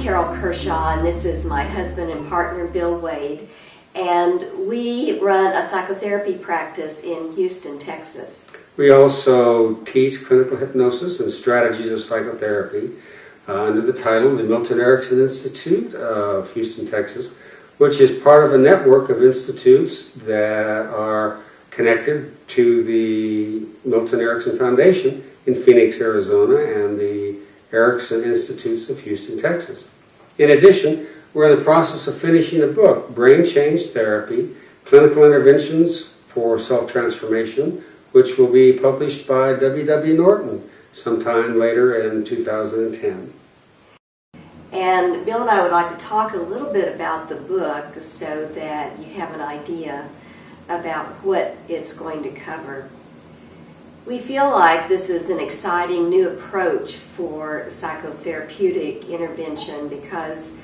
Carol Kershaw, and this is my husband and partner, Bill Wade, and we run a psychotherapy practice in Houston, Texas. We also teach clinical hypnosis and strategies of psychotherapy under the title the Milton Erickson Institute of Houston, Texas, which is part of a network of institutes that are connected to the Milton Erickson Foundation in Phoenix, Arizona, and the Erickson Institutes of Houston, Texas. In addition, we're in the process of finishing a book, Brain Change Therapy, Clinical Interventions for Self-Transformation, which will be published by W.W. Norton sometime later in 2010. And Bill and I would like to talk a little bit about the book so that you have an idea about what it's going to cover. We feel like this is an exciting new approach for psychotherapeutic intervention because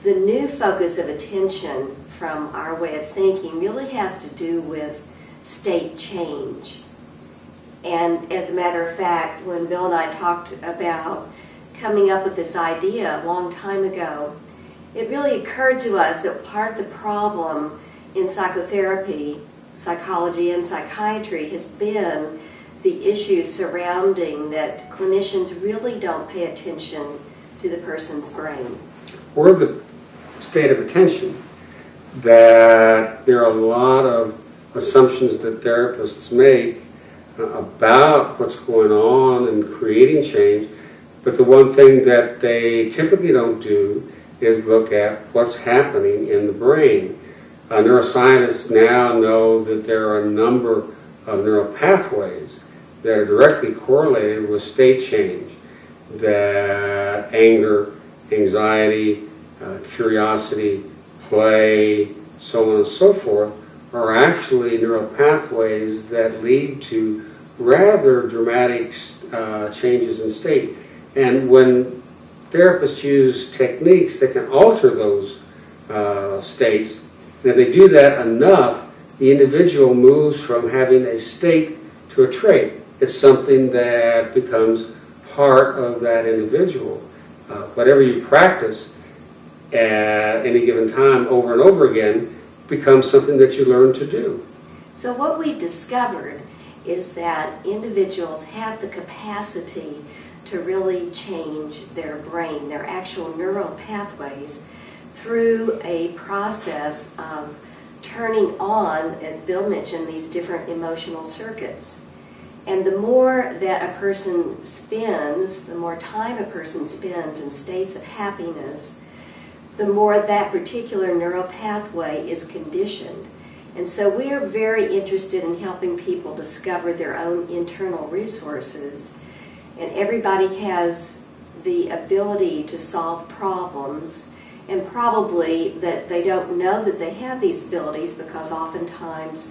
the new focus of attention from our way of thinking really has to do with state change. And as a matter of fact, when Bill and I talked about coming up with this idea a long time ago, it really occurred to us that part of the problem in psychotherapy, psychology, and psychiatry has been the issues surrounding that clinicians really don't pay attention to the person's brain. Or the state of attention, that there are a lot of assumptions that therapists make about what's going on and creating change, but the one thing that they typically don't do is look at what's happening in the brain. Neuroscientists now know that there are a number of neural pathways that are directly correlated with state change, that anger, anxiety, curiosity, play, so on and so forth, are actually neural pathways that lead to rather dramatic changes in state. And when therapists use techniques that can alter those states, and if they do that enough, the individual moves from having a state to a trait. It's something that becomes part of that individual. Whatever you practice at any given time over and over again becomes something that you learn to do. So what we discovered is that individuals have the capacity to really change their brain, their actual neural pathways, through a process of turning on, as Bill mentioned, these different emotional circuits. And the more that a person spends, the more time a person spends in states of happiness, the more that particular neural pathway is conditioned. And so we are very interested in helping people discover their own internal resources. And everybody has the ability to solve problems, and probably that they don't know that they have these abilities because oftentimes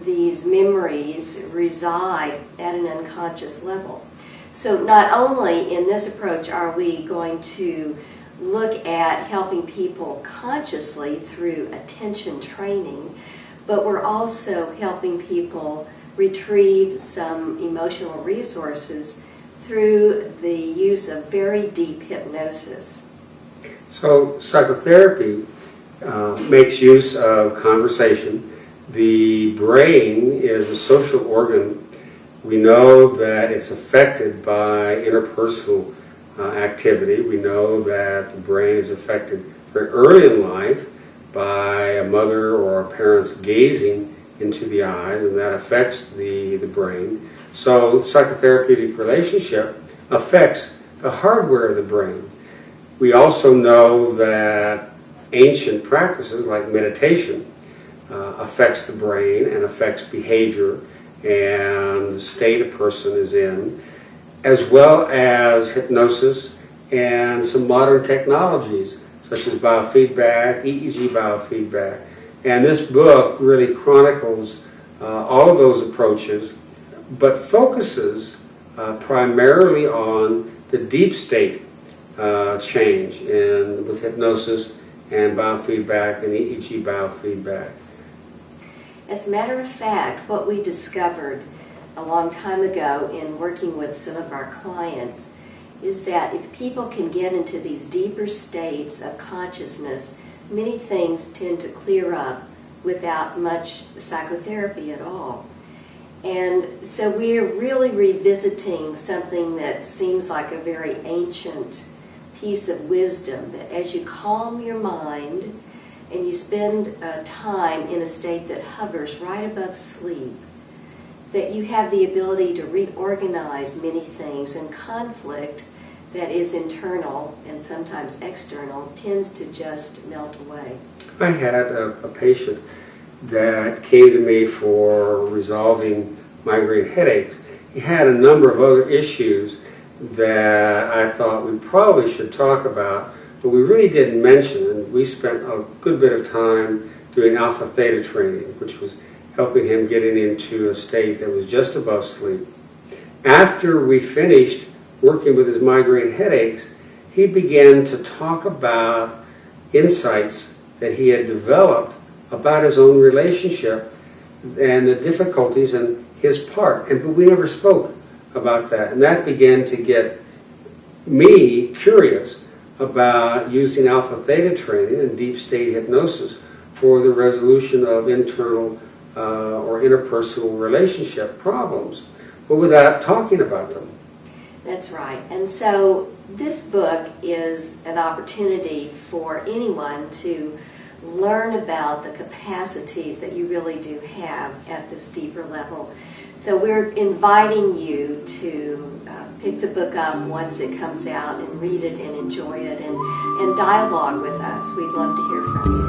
these memories reside at an unconscious level. So not only in this approach are we going to look at helping people consciously through attention training, but we're also helping people retrieve some emotional resources through the use of very deep hypnosis. So psychotherapy makes use of conversation. The brain is a social organ. We know that it's affected by interpersonal activity. We know that the brain is affected very early in life by a mother or a parent's gazing into the eyes, and that affects the brain. So the psychotherapeutic relationship affects the hardware of the brain. We also know that ancient practices like meditation affects the brain and affects behavior and the state a person is in, as well as hypnosis and some modern technologies such as biofeedback, EEG biofeedback. And this book really chronicles all of those approaches, but focuses primarily on the deep state change with hypnosis and biofeedback and EEG biofeedback. As a matter of fact, what we discovered a long time ago in working with some of our clients is that if people can get into these deeper states of consciousness, many things tend to clear up without much psychotherapy at all. And so we're really revisiting something that seems like a very ancient piece of wisdom, that as you calm your mind and you spend time in a state that hovers right above sleep, that you have the ability to reorganize many things, and conflict that is internal and sometimes external tends to just melt away. I had a patient that came to me for resolving migraine headaches. He had a number of other issues that I thought we probably should talk about, but we really didn't mention, and we spent a good bit of time doing alpha theta training, which was helping him getting into a state that was just above sleep. After we finished working with his migraine headaches, he began to talk about insights that he had developed about his own relationship and the difficulties in his part. But we never spoke about that. And that began to get me curious about using alpha theta training and deep state hypnosis for the resolution of internal or interpersonal relationship problems, but without talking about them. That's right. And so this book is an opportunity for anyone to learn about the capacities that you really do have at this deeper level. So we're inviting you to pick the book up once it comes out and read it and enjoy it and dialogue with us. We'd love to hear from you.